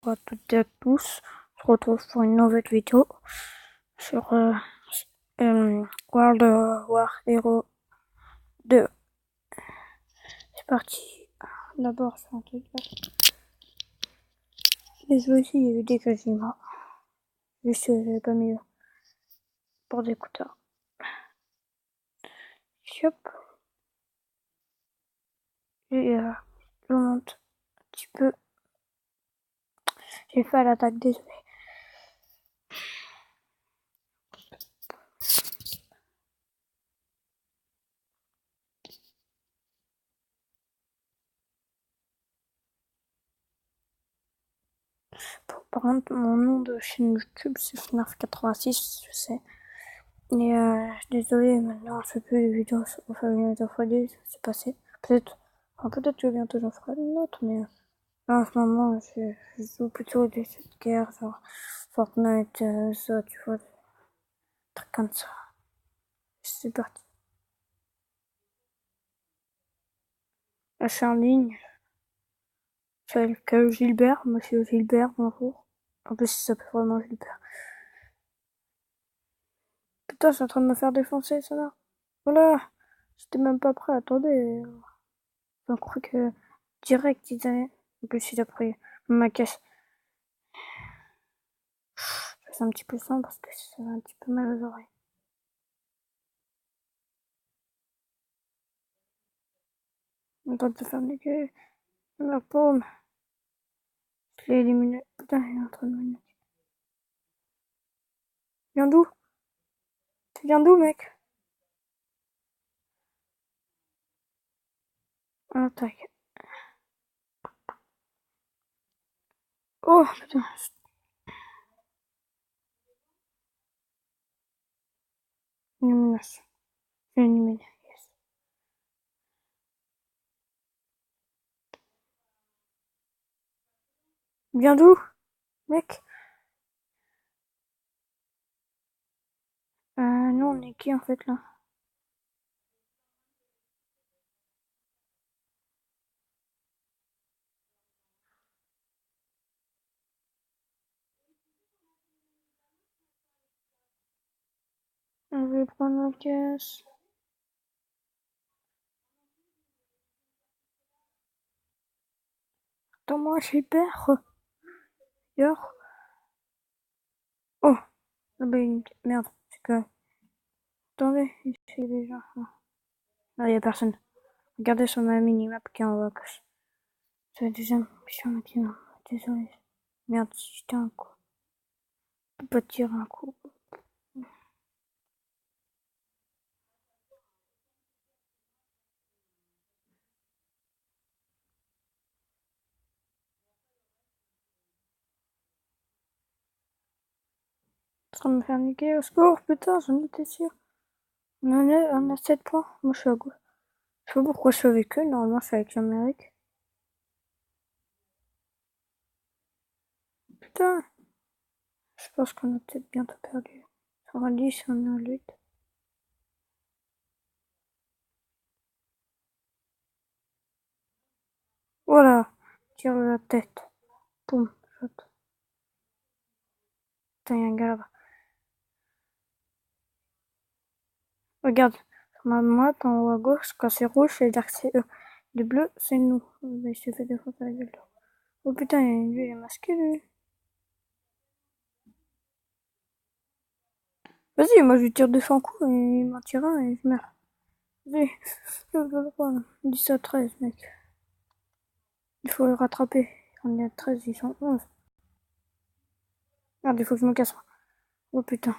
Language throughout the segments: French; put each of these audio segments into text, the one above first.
bonjour à toutes et à tous. On se retrouve pour une nouvelle vidéo sur World War Hero 2. C'est parti. D'abord, je vais un truc là. Désolé s'il y a eu des quasiment. Juste que j'avais pas mis pour d'écouteurs. Hop. Et je monte un petit peu. J'ai fait à l'attaque, désolé. Par contre, mon nom de chaîne YouTube, c'est FNAF86, je sais. Et désolé, maintenant je fais plus de vidéos sur Family Friday, c'est passé. Peut-être que bientôt j'en ferai une autre, mais là, en ce moment je joue plutôt à des jeux de guerre, genre Fortnite, ça, tu vois, des trucs comme ça. C'est parti. Là, je suis en ligne, je suis avec Gilbert, monsieur Gilbert, bonjour. En plus, il s'appelle vraiment Gilbert. Putain, je suis en train de me faire défoncer, ça là. Voilà, j'étais même pas prêt, attendez. Je crois que direct, ils allaient. En plus, il a pris ma caisse. C'est un petit peu sombre parce que ça va un petit peu mal aux oreilles. On est en train de se faire niquer. La paume. Je l'ai éliminé. Putain, il est en train de me niquer. Tu viens d'où? Tu viens d'où, mec? Ah, tac. Oh, putain. Illumination. J'ai éliminé. Yes. Viens d'où, mec? Nous, on est qui, en fait, là? On va prendre la caisse. Attends-moi, j'ai peur. Yor. Oh. Ah bah, merde. C'est que... Attendez, ici, les gens. Ah, y a personne. Regardez sur ma minimap qui est en haut à gauche. C'est la deuxième mission maintenant. Désolé. Merde, si j'étais un coup. Je peux pas tirer un coup. Je train de me faire niquer. Au secours, putain, j'en étais sûr. On a 7 points. Moi, je suis à gauche. Je sais pas pourquoi je suis avec eux. Normalement, je suis avec l'Amérique. Putain. Je pense qu'on a peut-être bientôt perdu. Sur un 10, on est en lutte. Voilà. Tire la tête. Boum. Shot. Putain, y'a un gars là-bas. Regarde. Sur ma map, en haut à gauche, quand c'est rouge, c'est-à-dire que c'est eux. Le bleu, c'est nous. Il se fait défoncer la gueule. Oh putain, lui, il est masqué, lui. Vas-y, moi je lui tire 200 coups et il m'en tire un et je meurs. Vas-y, 10 à 13, mec. Il faut le rattraper. On est à 13, ils sont 11. Merde, il faut que je me casse. Oh putain.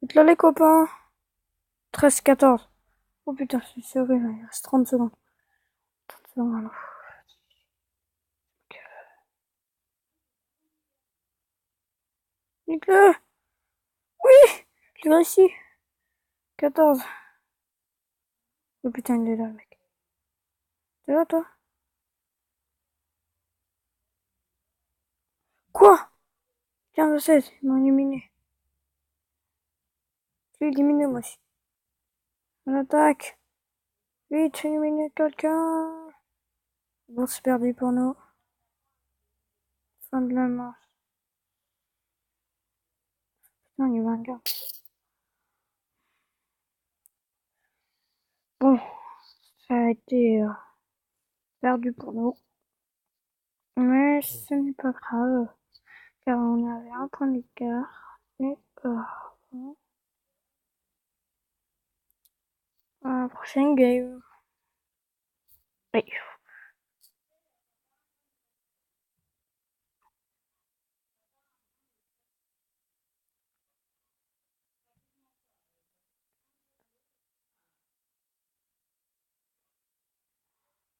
Vite là, les copains. 13, 14. Oh putain, c'est serré là, il reste 30 secondes. 30 secondes alors. Nique-le. Oui, je l'ai réussi. 14. Oh putain, il est là, le mec. T'es là, toi? Quoi? 15 à 16, ils m'ont éliminé. Je l'ai éliminé moi aussi. On attaque. Vite, éliminer quelqu'un. Bon, c'est perdu pour nous. Fin de la manche. Putain, il y a un gars. Bon, ça a été perdu pour nous. Mais ce n'est pas grave. Car on avait un point d'écart. Et bon, à la prochaine game. Oui.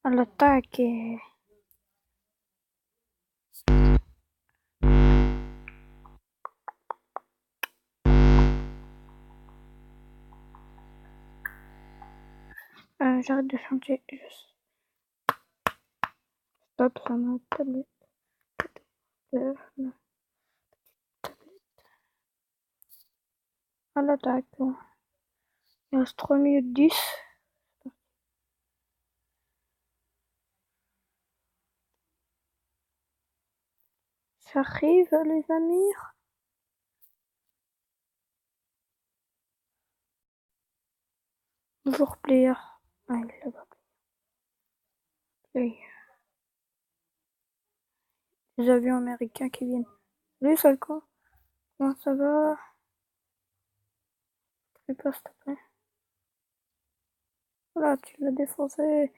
À l'attaque et... j'arrête de chanter. Je stop sur ma tablette. Ma tablette. À l'attaque. Il reste 3 minutes 10. J'arrive les amis. Bonjour player. Ah, il est là-bas. Play. Les avions américains qui viennent. Salut Salco. Comment ça va? Fais pas s'il te plaît. Voilà, tu l'as défoncé.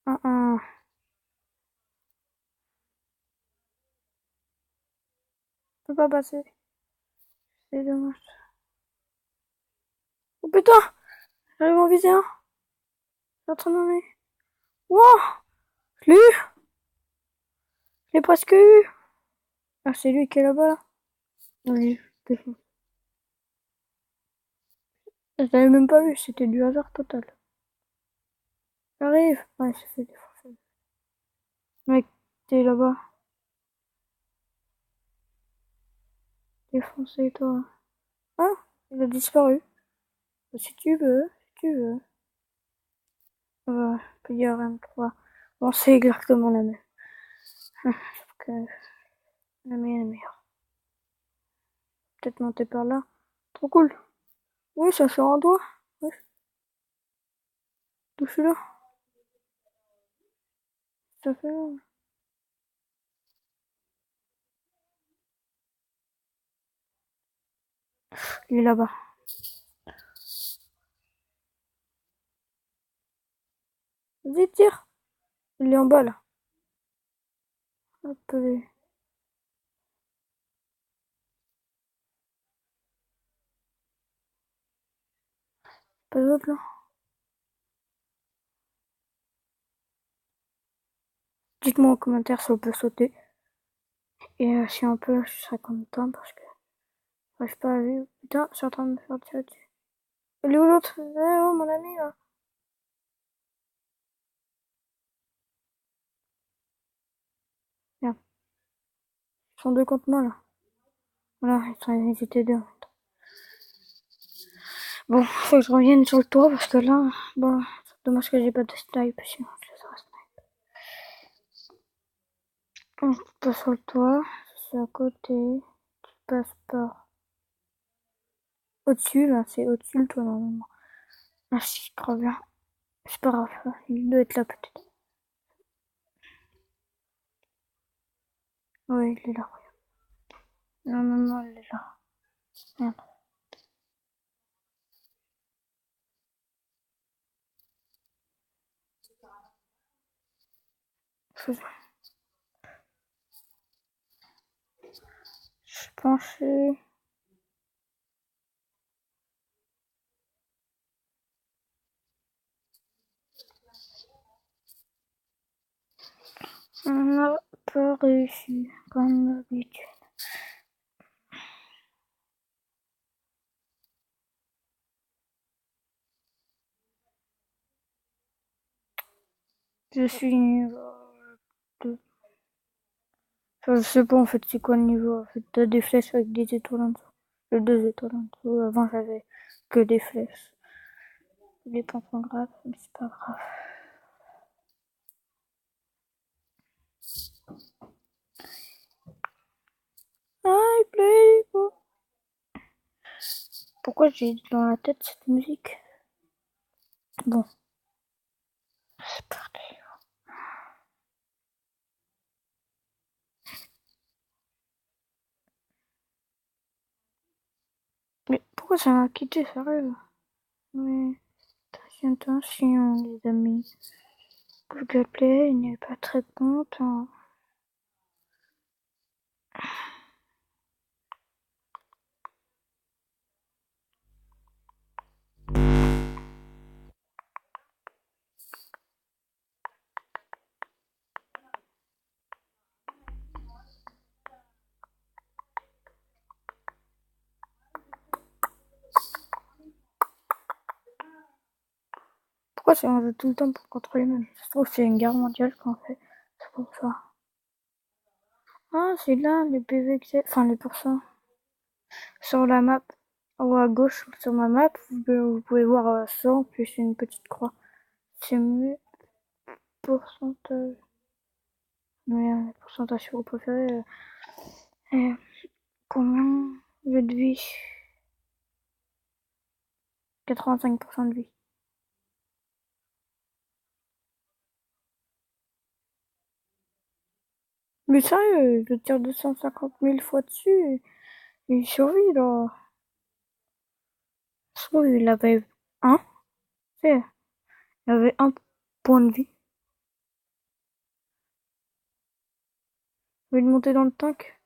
Un. Je peux pas passer. C'est dommage. Oh putain! J'arrive en viser un. Je suis en train de nommer. Wow! Je l'ai eu! Je l'ai presque eu! Ah, c'est lui qui est là-bas là. Oui, je défonce. Je l'avais même pas vu, c'était du hasard total. J'arrive! Ouais, c'est fait défoncer. Mec, t'es là-bas. Défoncé toi. Ah! Il a disparu. Si tu veux, si tu veux. Player M3. Bon, c'est exactement la même. Sauf que la mienne est meilleure. Peut-être monter par là. Trop cool. Oui, ça fait un doigt. Oui. D'où je suis là. Ça fait là. Il est là-bas. Vas-y, tire. Il est en bas là. Hop, pas d'autre là. Dites-moi en commentaire si on peut sauter. Et si on peut, je serais content parce que j'arrive pas à vivre. Putain, je suis en train de me faire tirer dessus. Il est où l'autre? Eh oh, mon ami là. Merde. Ils sont deux contre moi là. Voilà, ils étaient deux. Bon, faut que je revienne sur le toit parce que là, bon, c'est dommage que j'ai pas de snipe, sinon je les aurais snipe. Je passe sur le toit, c'est à côté, tu passes par au-dessus, là, c'est au-dessus le toit normalement. Ah si, trop bien. C'est pas grave, il doit être là peut-être. Ouais, il est là. Non, non, non, il est là. Merde. Je pensais... On n'a pas réussi, comme d'habitude. Je suis niveau 2. Enfin, je sais pas en fait c'est quoi le niveau. En fait, t'as des flèches avec des étoiles en dessous. les 2 étoiles en dessous. Avant, j'avais que des flèches. Des points graves, mais c'est pas grave. I play for... Pourquoi j'ai dans la tête cette musique? Bon. C'est parti. Mais pourquoi ça m'a quitté, sérieux? Mais attention, les amis. Le gameplay n'est pas très content. Pourquoi c'est un jeu tout le temps pour contrôler même? Je trouve que c'est une guerre mondiale qu'on fait. C'est pour ça. Ah, c'est là les PV que c'est. Enfin, les pourcents. Sur la map, en haut à gauche sur ma map, vous pouvez voir 100 plus une petite croix. C'est mieux pourcentage. Mais pourcentage que vous préférez. Combien de vie? 85% de vie. Mais sérieux, je tire 250 000 fois dessus et il survit là. Je trouve il avait un, il avait un point de vie. Je vais le monter dans le tank.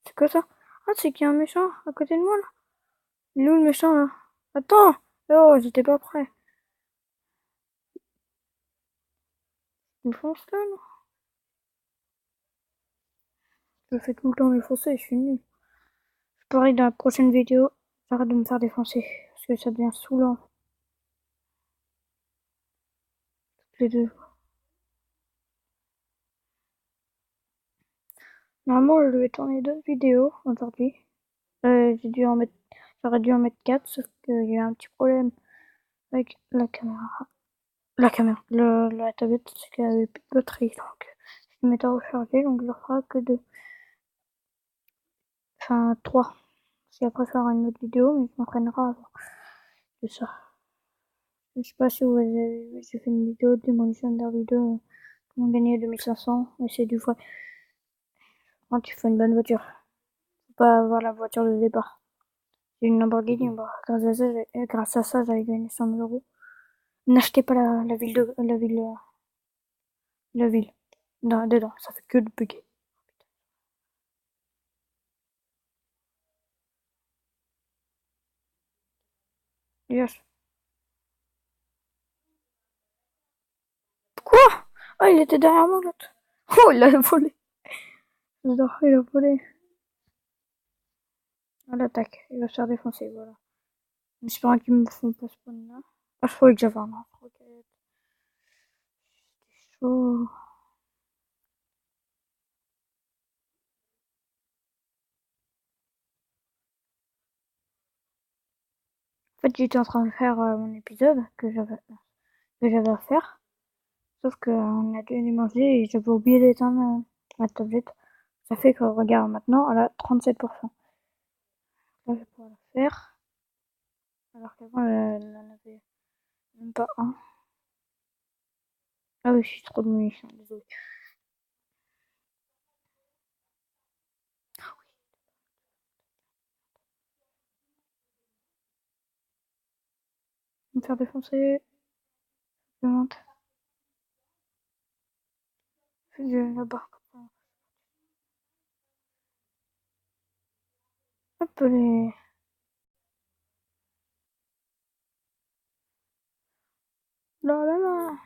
C'est quoi ça? Ah, c'est qu'il y a un méchant à côté de moi là. Il est où le méchant là? Attends! Oh, j'étais pas prêt. Il fonce là, non? Je fais tout le temps les foncer, je suis nul. Je parie dans la prochaine vidéo, j'arrête de me faire défoncer. Parce que ça devient saoulant. Les deux. Normalement, je vais tourner 2 vidéos aujourd'hui. J'aurais dû en mettre 4, sauf qu'il y a un petit problème avec la caméra. La tablette, c'est qu'elle avait plus de batterie, donc je vais mettre à recharger, donc je ferai que 2. Enfin, 3. Si après faire une autre vidéo, mais je m'entraînerai de ça. Je sais pas si vous avez vu, j'ai fait une vidéo de Demolition Derby 2, comment gagner 2500, et c'est du fois. Quand tu fais une bonne voiture, faut pas avoir la voiture de départ. J'ai une Lamborghini, bah, grâce à ça, j'avais gagné 100 000 euros. N'achetez pas la ville. Non, dedans, ça fait que de bugger. Yes. Quoi? Ah, il était derrière moi, l'autre. Oh, il a volé. J'adore, il a volé. À l'attaque, il va se faire défoncer, voilà. En espérant qu'ils me font pas spawn là. Ah, je croyais que j'avais un roquette. C'était chaud. En fait, j'étais en train de faire mon épisode que j'avais à faire. Sauf qu'on a dû manger et j'avais oublié d'éteindre ma tablette. Ça fait que, regarde, maintenant, elle a 37%. Là, je vais pouvoir la faire. Alors qu'avant, elle en avait même pas un. Ah oui, je suis trop de munitions, désolé. Me faire défoncer. Je monte. Là-bas. Hop les. Là là là.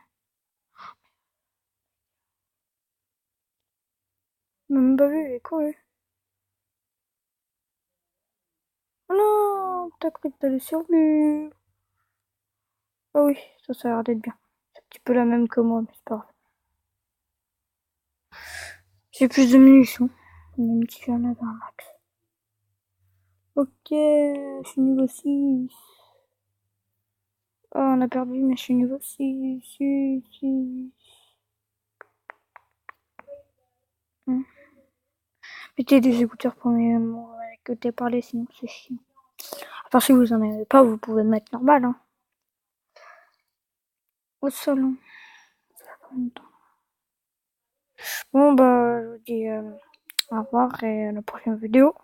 Il m'a même pas vu, il est con lui. Oh non, t'as cru que t'allais survivre. Ah oui, ça a l'air d'être bien. C'est un petit peu la même que moi, mais c'est pas grave. J'ai plus de munitions. Même si j'en avais un max. Ok, je suis niveau 6. Oh, on a perdu, mais je suis niveau 6. Mettez des écouteurs pour m'écouter parler, sinon c'est chiant. À part si vous en avez pas, vous pouvez mettre normal, hein. Au salon. Ça va pas longtemps. Bon, bah, je vous dis au revoir et à la prochaine vidéo.